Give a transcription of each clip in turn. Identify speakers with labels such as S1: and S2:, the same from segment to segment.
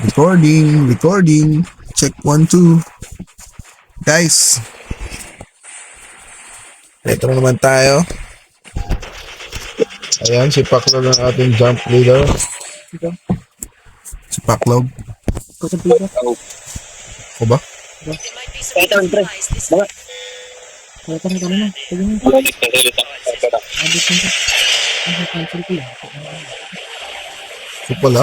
S1: Recording, recording. Check 1, 2. Guys, ito na naman tayo. Ayan, si Paklog ang ating jump leader. Si Paklog. Ako ba? Ako pala.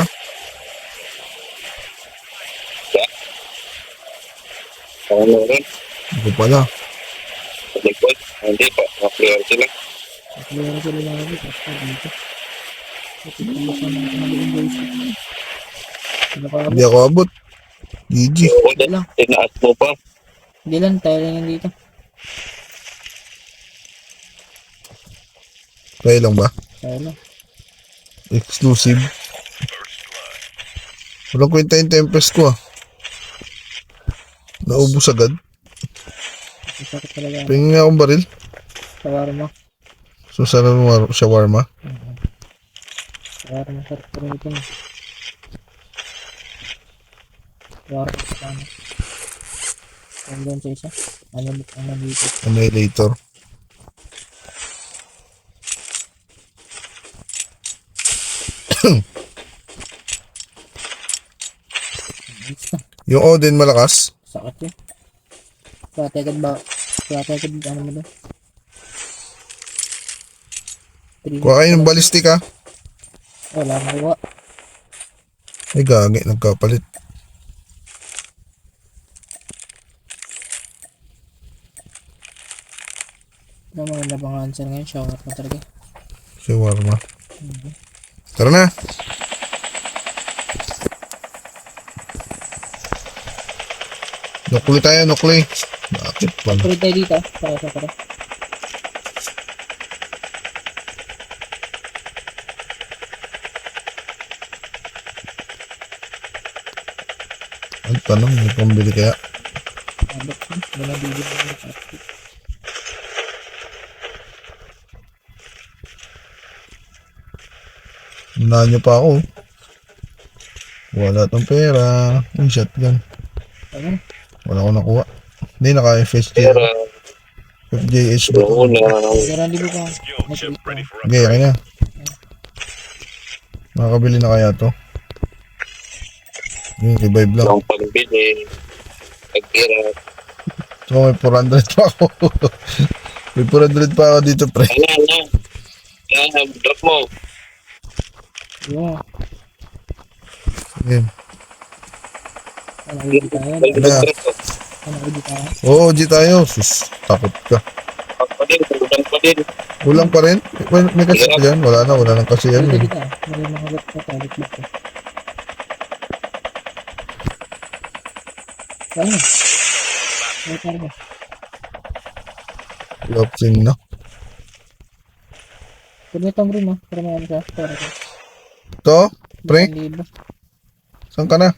S1: Ako pala.
S2: Hindi pa, mga-player sila.
S1: Hindi ako abot. GG.
S2: Wala, tinaas mo pa.
S3: Hindi lang, tayo lang yan dito.
S1: Kaya lang ba?
S3: Tayo lang.
S1: Exclusive. Walang kwenta yung Tempest ko ah. Naubos agad.
S3: Sakit talaga.
S1: Pingin nga akong baril.
S3: Shawarma.
S1: So, sana shawarma.
S3: Shawarma, sarap pa rin ito. Shawarma sa kanya. Kung doon sa isa. Ano dito?
S1: Annihilator. Yung Odin malakas.
S3: Sakit yun. Plategad ba? Plategad ano mo doon?
S1: Kuha kayo ng ballistic ha.
S3: Wala akong kuha.
S1: Ay gagi, nagkapalit.
S3: Ano mga labang answer ngayon? Shawarma talaga.
S1: Shawarma. Tara na. Nukli tayo, nukli. Bakit pala?
S3: Tuloy tayo dito. Tara.
S1: Ang tanong, may pambili kaya?
S3: Abot ko. Wala bibig na plastic.
S1: Unahan nyo pa ako. Wala tong pera. Yung shotgun.
S3: Ano?
S1: Wala ko nakuha. Hindi, naka-FSJ.
S2: Pero,
S1: FJH ba?
S2: doon na,
S3: Garandi mo pa.
S1: Okay, akin na. Makakabili na kaya to. Yung revive lang.
S2: ang pagbili, pag-tira.
S1: So, may 400 pa ako. May 400 pa ako dito, pre.
S2: Yan, drop mo.
S3: Yeah.
S1: Sige.
S3: Ano hindi tayo?
S1: Na.
S3: Ano hindi tayo?
S1: Oo, G tayo. Sus, takot ka.
S2: Udang pa din.
S1: Kulang pa rin? May kasi pa dyan? Wala nang kasi yan.
S3: Dito
S1: Eh.
S3: kita. May mga lot pa tayo. Dito. Ano? Ano tayo?
S1: Option na.
S3: Pwede itong rin, no? Para maano siya. Para siya.
S1: To, pre,
S3: 1,000.
S1: saan ka na?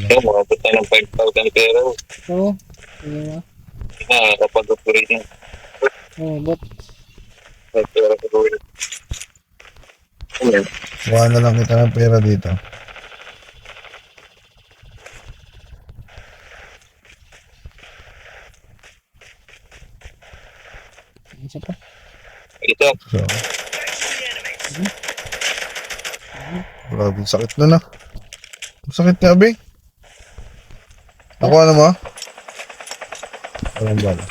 S2: Yung mga punta ng 5,000 pero,
S3: So, yun na.
S2: kapag-upgrade na.
S3: Oh, bot.
S2: May pera sa gawin. Ayan.
S1: Kuha na lang kita ng pera dito.
S3: Isa pa.
S2: Ito,
S1: So, grabe, sakit na na. Sakit na, abe. Nakuha na mo? Walang bala.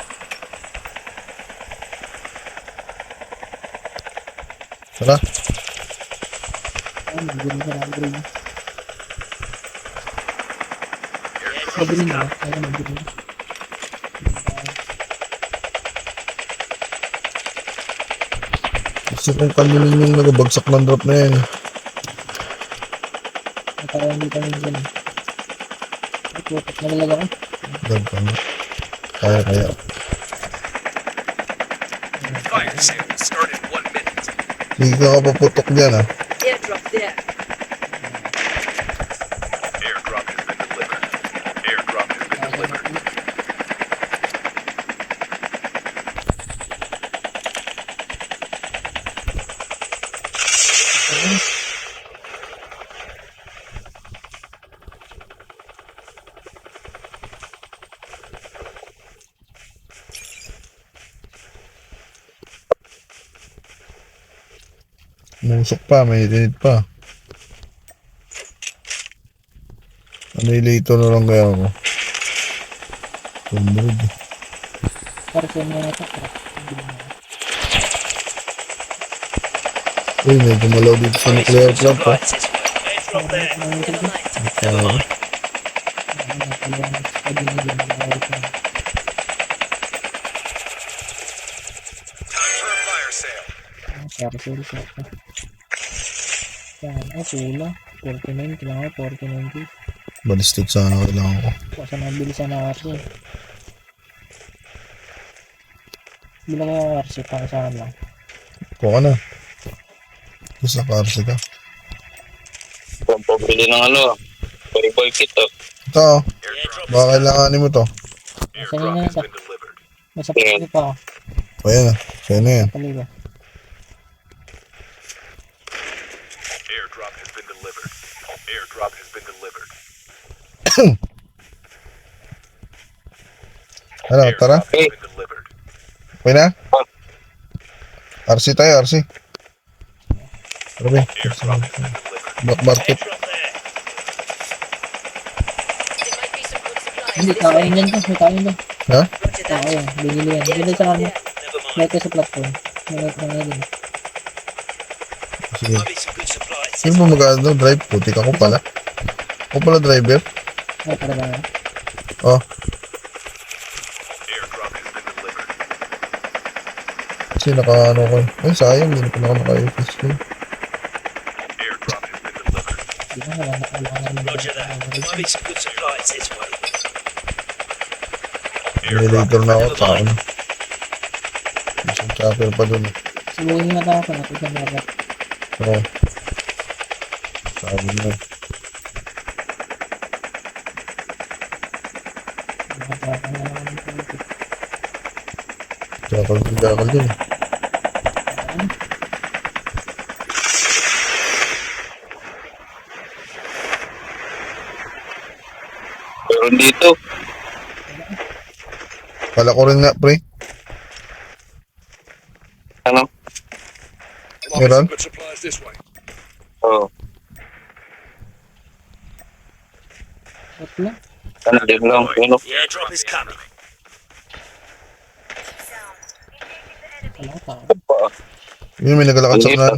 S1: Tara.
S3: Ano, hindi na upgrade. Mabili na. Ayaw na mabili na.
S1: Gusto kong kaninin yung nagabagsak ng drop na yan.
S3: Parang hindi kami dyan. Putot na talaga ko.
S1: Dag ka na. Kaya.
S4: Fire sale will start in 1 minute.
S1: Sige ka paputok dyan ah.
S4: Airdrop there. Airdrop has been delivered. Airdrop has been delivered.
S1: Musok pa, may init pa. Ano ilito na lang kaya ako? Tumulog eh.
S3: Para sa inyo na ito.
S1: Uy, medyo malaw dito sa nuclear plant ha.
S5: Airdrop there.
S1: Ah,
S4: Time for a fire sale.
S3: Sorry. Yan, pula. 49, kailangan 49.
S1: balistik sana kailangan ko.
S3: Kasi nabilisan natin. Bilang yung RC para sa akin lang.
S1: Kuha ka na. Tapos naka-RC ka.
S2: Kung pabili ng boy kit
S1: Ito oh. Baka kailanganin mo to.
S3: Saan yun na ito?
S4: Been delivered.
S3: May sa pagkakas pa ako.
S1: O yan na. Sa'yo na yan.
S3: Paliba.
S4: Airdrop has been delivered. Airdrop has been delivered.
S1: Ano, tara.
S4: Airdrop has been delivered.
S1: Okay na? RC tayo, RC. Grabe.
S4: Airdrop has been delivered.
S1: Black market.
S5: Airdrop there.
S6: There might be some good supplies
S3: Hindi,
S6: this
S3: tao
S6: way.
S3: yun dyan to. May tao yun dyan.
S1: Ha?
S6: Roger
S3: Tao
S6: that.
S3: yun. Binili yan. Binili sa kanya.
S5: Never mind.
S3: Dito sa platform. May din.
S1: Sige.
S5: Might be some good supplies.
S1: Sino ba mag-ano? Drive? Putik ako pala. Ako pala driver.
S3: Ay, para ba yan?
S1: Oh.
S4: Airdrop has been delivered.
S1: Kasi naka-ano ko. Ay, sayang. Hindi na pala ako naka-FS ko.
S4: Airdrop has been delivered.
S3: Hindi na, wala naman.
S5: Roger that. Might be some good supplies this way.
S1: Nilator na ako. Tsaka ano. Isang chopper pa dun.
S3: Sibuhin mo na tayo ako. Natin na rin.
S1: Oo. Sabi na.
S3: Nakatapang na naman ito.
S1: Jakal dun eh.
S2: Pero dito,
S1: Kala ko rin nga, pre.
S2: ano?
S1: Meron?
S4: Good supplies this way.
S3: Ba't lang?
S2: Din lang,
S5: The airdrop is coming.
S3: Wala ka tao.
S1: Yun, may nagalakad sa kanan.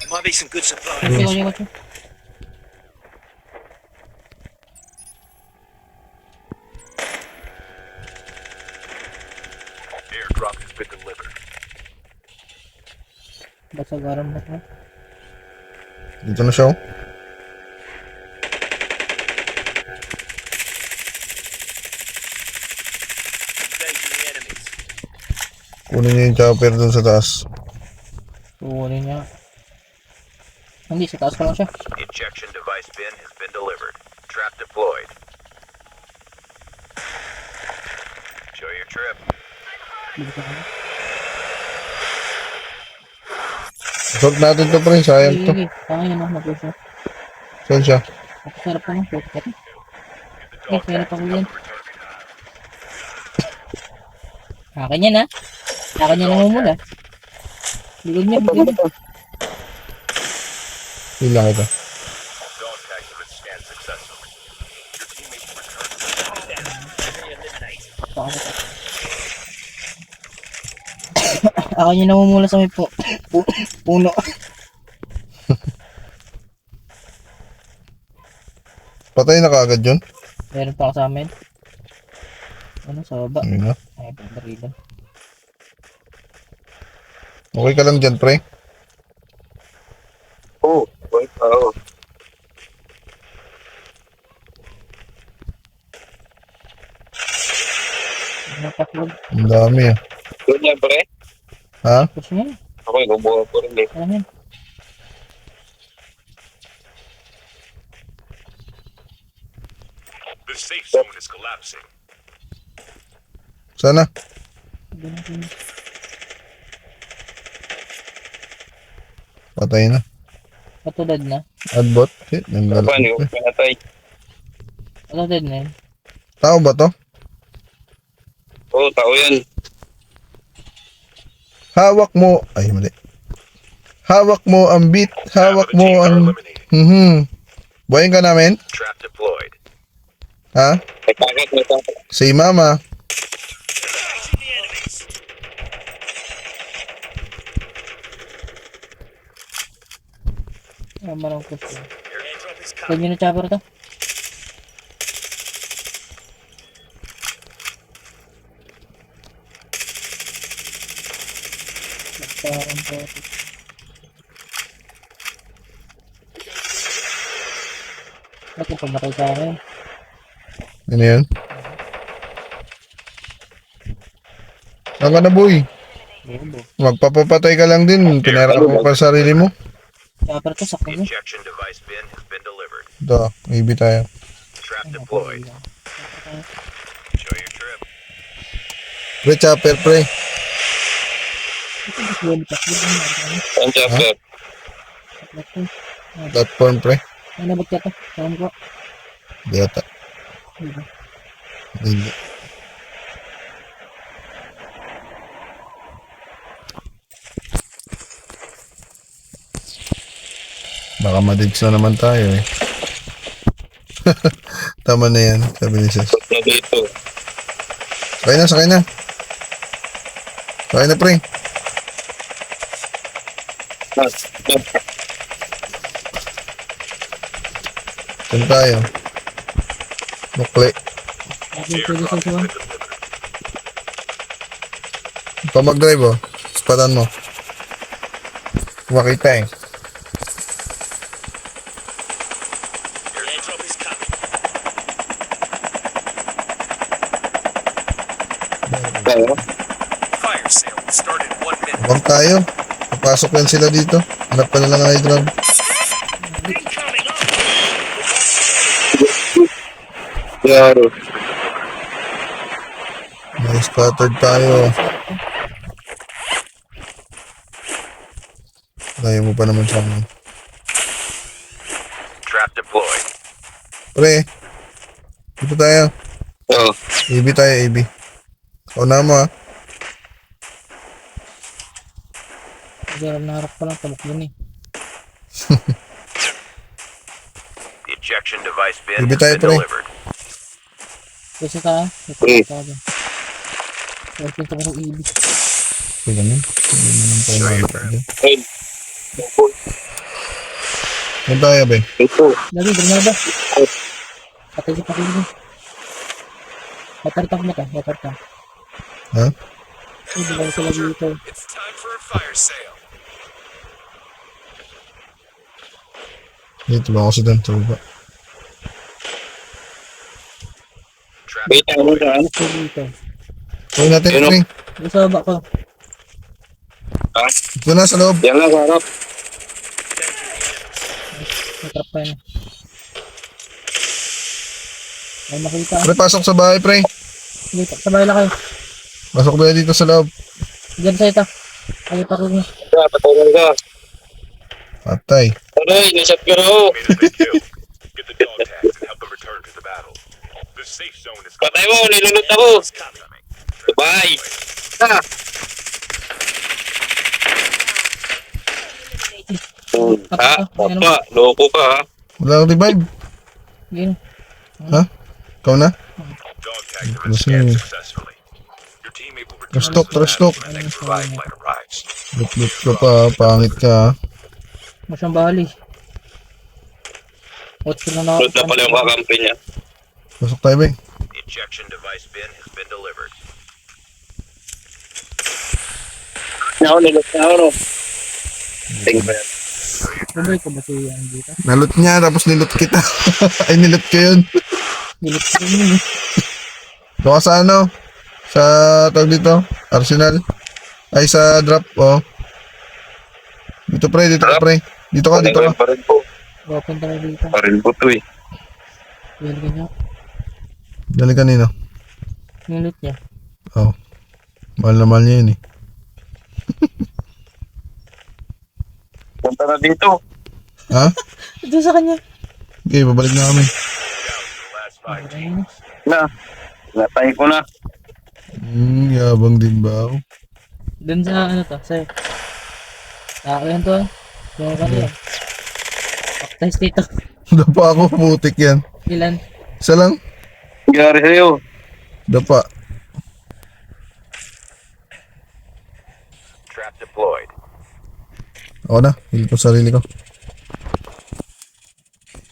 S5: Might be some good supplies.
S3: Kotse.
S4: Airdrop has been delivered.
S3: Basagaran mo ka.
S1: Dito na siya, oh.
S5: Engaging the enemies.
S1: Kunin niya yung chopper dun sa taas.
S3: Kukunin niya. Hindi, sa taas pa lang siya.
S4: Injection device bin has been delivered. Trap deployed. Show your trip.
S3: Dito ka na.
S1: Short natin to, pre. Sayang to.
S3: Sige, kaya na, mag-push na.
S1: Saan siya?
S3: Sarap pa ng short cut. Eh, sarap ako yan. Akin yan, ha? Akin yan ang umula. Bigod niya, bigod niya.
S1: Hila kita.
S4: Dog tags have been scanned successfully. Your teammates return.
S5: Eliminate.
S3: Akin yan namumula sa may puno.
S1: Patay na kaagad yun.
S3: Meron pa sa amin. Ano, sa baba?
S1: Ayun na.
S3: Ay, pagdarilan.
S1: Okay ka lang dyan, pre.
S2: Boy,
S3: Ano pa, Claude?
S1: Ang dami ah.
S2: Doon yan, pre.
S1: Ha?
S3: Push niya.
S2: Ako, gumawa ko rin eh.
S3: Ano yan?
S4: The safe zone is collapsing.
S1: Sana? Patay na.
S3: Patulad na.
S1: Adbot? Shit,
S2: Ano ba, hindi ko
S1: nangalapit.
S2: pinatay.
S3: Patulad na yun.
S1: Tao ba to?
S2: Tao yan.
S1: Hawak mo. Ay, mali. Hawak mo ang beat.
S4: Half of
S1: Hawak
S4: the team
S1: mo
S4: are
S1: ang...
S4: eliminated.
S1: Buhayin ka namin?
S4: Trap deployed.
S1: Ha?
S2: May packet, may packet.
S1: Si Mama.
S5: Engaging the enemies.
S3: Malungkot ko.
S5: Airdrop is
S3: Pwede
S5: coming.
S3: nyo na chopper to? Parang po. Bakit pamatay ka akin?
S1: Ano yun? Saan ka na, boy?
S3: Bobo.
S1: Magpapapatay ka lang din. Pinara ko pa sa sarili mo.
S3: Chopper to, sakto
S4: The
S3: mo.
S4: injection device bin has been delivered.
S1: Ito, maybe tayo.
S4: Trap deployed. Show your trip.
S1: Pre, chopper, pre.
S2: Ang chopper.
S1: Platform, pre.
S3: Ano ba ka to? Saan ko?
S1: Hindi ata. Hindi. Baka madigs na naman tayo eh. Tama na yan, sabi ni Sis.
S2: Na dito.
S1: Sakay na, sakay na. Sakay na, pre. Saan tayo? Bukli.
S3: Pwede sa suwan.
S1: Ikaw mag-drive oh. Spatan mo. Makita eh.
S5: Airdrop is coming.
S2: Tayo.
S5: Fire sale will start in 1 minute.
S1: Abang tayo. Papasok yan sila dito. Hanap ka na lang ang hydron.
S5: Incoming up.
S2: Yaro.
S1: May scattered tayo. Layo mo pa naman sa amin.
S4: Trap deployed.
S1: Pre. Dito tayo.
S2: Oo.
S1: AB tayo, AB. Kauna mo ah.
S3: Pero naharap ko lang, tumakbo na eh.
S4: The ejection device bin
S1: Ibi
S4: has
S1: tayo,
S4: been
S1: pre.
S4: delivered.
S3: Kasi ka,
S2: Eh.
S3: Welcome to ng ibig.
S1: Sige naman. Hindi naman tayo malapag.
S2: Ay.
S1: Saan tayo, be?
S2: Ito.
S3: Lagi, granada. Patay ka, patay ka. Matartak mo ka, matartak.
S1: Ha?
S3: Ay, di ba sila dito?
S5: It's time for a fire sale.
S1: Dito ba ako sa dito ba?
S4: Trap
S2: Wait, ano saan?
S3: Ito dito.
S1: Tuloy natin,
S2: Yun,
S1: pre.
S3: Dito sa baba ko.
S2: Ha?
S1: Ito na sa loob.
S2: Yan lang, harap.
S3: Matrap pa yun. Ay, makita.
S1: Pre, pasok sa bahay, pre.
S3: Dito, sabay lang kayo.
S1: Pasok ba dito sa loob?
S3: Diyan sa ito. Ay, pako niya.
S2: Kaya, patulong ka.
S1: Patay.
S2: Aray, nasat ka na ako.
S4: made a big kill. Get the dog tags and help them return to the battle. The safe zone is
S2: Patay mo, nilunod ako.
S5: It's coming.
S2: Bye. Ha? Ha? Papa, loko ka ha?
S1: Wala kang revive.
S3: Yun.
S1: Ha? Ikaw na?
S4: Dog tags have been
S1: Listen.
S4: scanned successfully. Your teammate will return
S1: Restock,
S4: to the battle
S1: restock.
S4: when the next revive flight arrives.
S1: Lut-lut ka pa, pangit ka.
S3: Masyang bahali. What's na na?
S2: Load na pala yung kakampi niya.
S1: Pasok tayo, be.
S4: The ejection device bin has been delivered.
S2: Nilot na ako, no? Tingin ba yan?
S3: Sabay ko ba siya yan dito?
S1: Nalot niya, tapos nilot kita. Ay, nilot ko yun.
S3: Nilit ko yun eh.
S1: Doon ka sa ano? Sa, tawag dito? Arsenal? Ay, sa drop, oh. Dito, pre, dito ka, pre. Dito ka, dito ka.
S2: Parin po.
S3: Open tayo dito.
S2: Parin po to eh.
S3: Yun ganyan.
S1: Dali kanino?
S3: Nilit niya.
S1: Oh. Mahal na mahal niya yun eh.
S2: Punta na dito.
S1: Ha?
S3: Ito sa kanya.
S1: Okay, babalik na kami.
S4: Down to the last 5 teams.
S2: Na. Natay ko na.
S1: Yabang din ba ako?
S3: Doon sa ano to, sa Yan to. Yung ano yan. Test dito.
S1: Dapa ako, putik yan.
S3: Ilan?
S1: Isa lang.
S2: Gari sa'yo.
S1: Dapa.
S4: Trap deployed.
S1: Ako na, hindi ko sarili ko.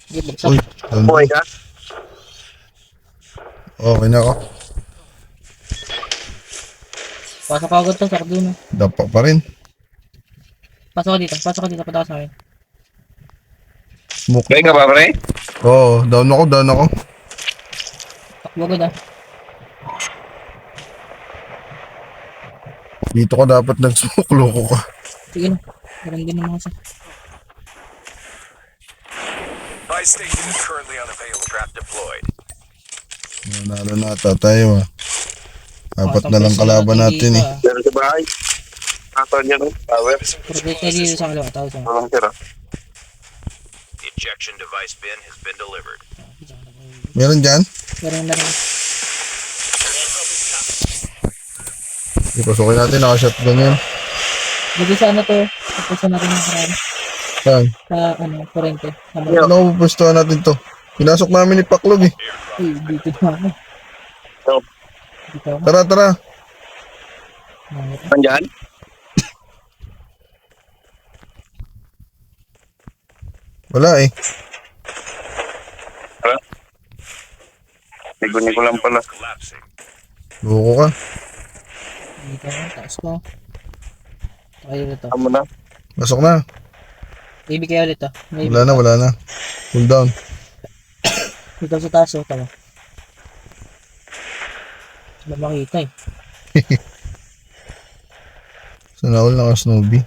S3: Sige, buksan.
S1: Uy, doon.
S2: Buhay ka?
S1: Okay na ako.
S3: Pasok ako agad to, sakot dun.
S1: Dapa pa rin.
S3: Pasok ka dito, patakas sa akin.
S1: Smoke.
S2: Buhay ka ba, pre?
S1: Oo, down ako.
S3: Takbo agad ah.
S1: Dito ko dapat nag-smoke, loko ka.
S3: Sige na, meron din naman kasi.
S5: Buy station is currently unavailable.
S4: Trap deployed.
S1: Nanalo na ata tayo ah. Apat na lang kalaban natin eh.
S2: Meron sa bahay. Ako niya, no? Power.
S3: Protect kayo dito sa kalawa, tao sa
S2: Walang tira.
S4: The ejection device bin has been delivered.
S1: Meron dyan?
S3: meron na rin.
S1: Ipasukin natin, naka-shotgun yan.
S3: Dito sa ano to, tapos natin yung karami.
S1: Saan?
S3: Sa ano, kurente. Sa
S2: Yeah.
S1: Ano pupustuhan natin to? Pinasok namin ni Paklog eh.
S3: Uy, dito na ako.
S2: So,
S3: Dito ako.
S1: Tara.
S3: Nangit.
S2: nandyan?
S1: Wala eh.
S2: Ha? Ligunin ko lang pala.
S5: Collapsing.
S1: Loko ka.
S3: Dito ako, taas ko. Tayo ulit to.
S2: Tama na.
S1: Pasok na.
S3: Ibig kayo ulit to. May
S1: Wala na. Cool down.
S3: dito sa taas oh, tama. Ba makita eh.
S1: Sana all naka-snowbie.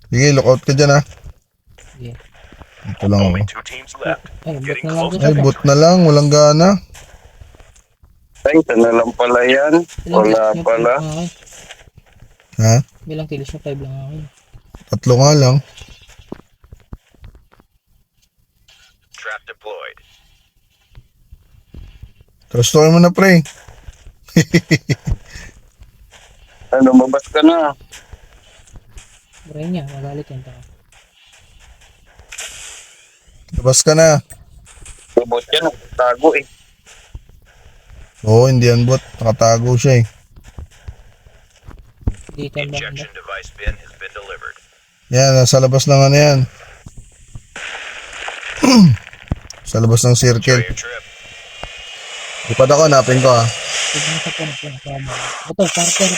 S1: Sige, lookout ka dyan ah.
S3: Sige.
S1: Ito lang ako.
S4: Only 2 teams left.
S3: Ay, bot
S4: Getting
S3: na lang
S4: close.
S3: dito.
S1: Ay, bot na lang. Walang gana.
S2: Ay, sana lang pala yan. Wala pala.
S1: Ha?
S3: Bilang kilos yung 5 lang akin.
S1: 3 nga lang.
S4: Trap deployed.
S1: Trastoy mo na pre.
S2: Ano, mabas ka na.
S3: Buray niya, magalit yan tao.
S1: Labas ka na.
S2: Lubot yan. Tago eh.
S1: Oo, hindi yan bot. Nakatago siya eh.
S3: Dito
S4: The
S3: ang banda.
S4: ejection device bin has been delivered.
S1: Yan, nasa labas ng ano yan. Sa labas ng
S4: Enjoy
S1: circle.
S4: your trip.
S1: Ipad ako, hanapin ko ah.
S3: Tignan mo sa puno. Ito, parter.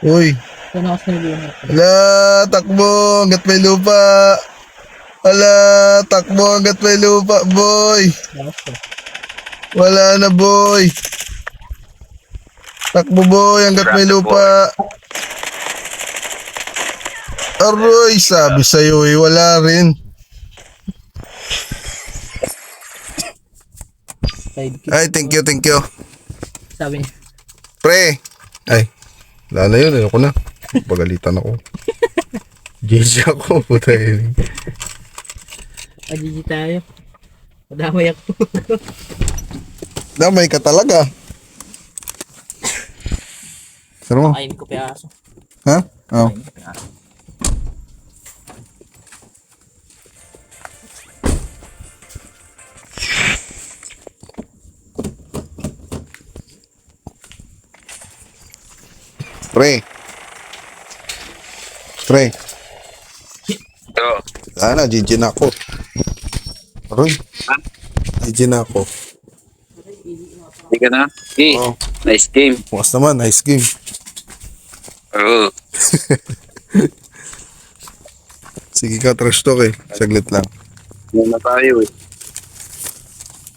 S1: Uy,
S3: Ito na kasi nilunod.
S1: ala, takbo, hanggat may lupa. Ala, takbo, hanggat may lupa, boy.
S3: Lakas to.
S1: Wala na, boy. Takbo, boy, hanggat may lupa. Aroy, sabi sa'yo eh, wala rin.
S3: 5
S1: Ay, thank you.
S3: Sabi niya.
S1: Pre. Ay, wala na yun, ayoko na. Pagalitan ako. GG ako, puta yun.
S3: Pagigi tayo. Madamay ako.
S1: Damay ka talaga. Saro mo?
S3: Kain ko piaso.
S1: Ha? Oo.
S3: Kain ko piaso.
S1: Pre.
S2: So,
S1: Sana, GG na ako. Aroy. GG na ako.
S2: hindi ka na. Hey,
S1: Oo.
S2: nice game.
S1: Bukas naman, nice game.
S2: Oo.
S1: Sige ka, trash talk eh. Saglit lang.
S2: Yan na tayo eh.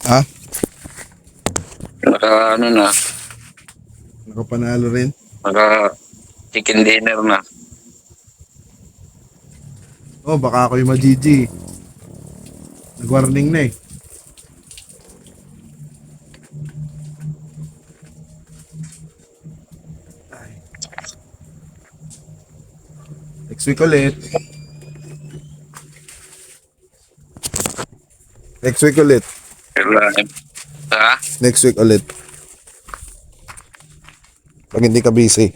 S1: Ha?
S2: Naka ano na.
S1: Nakapanalo rin.
S2: Naka chicken dinner na.
S1: Oh, baka ako yung ma-GG. Nag-warning na eh. Ay. Next week ulit.
S2: Kailangan. Ha?
S1: Next week ulit. Pag hindi ka busy.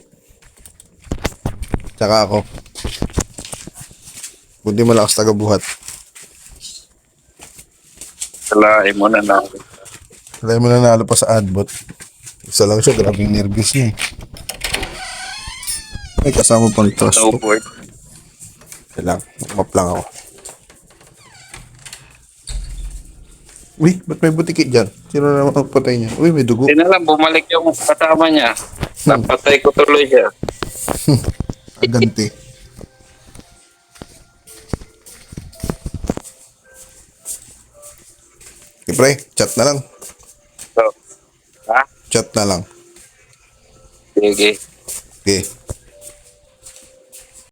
S1: Tsaka ako. Buti malakas taga-buhat.
S2: Kalahin mo na na.
S1: Alam mo nanalo pa sa adbot. Isa lang siya, grabing nervous niya. May kasama pang trust to.
S2: Snowboard.
S1: Kailang, map lang ako. Uy, ba't may butiki dyan? Sino na magpatay niya? Uy, may dugo.
S2: Hindi na lang, bumalik yung kasama niya. Napatay ko tuloy siya.
S1: Aganti. Okay, pre, chat na lang.
S2: So, ha?
S1: Chat na lang.
S2: Sige.
S1: Okay.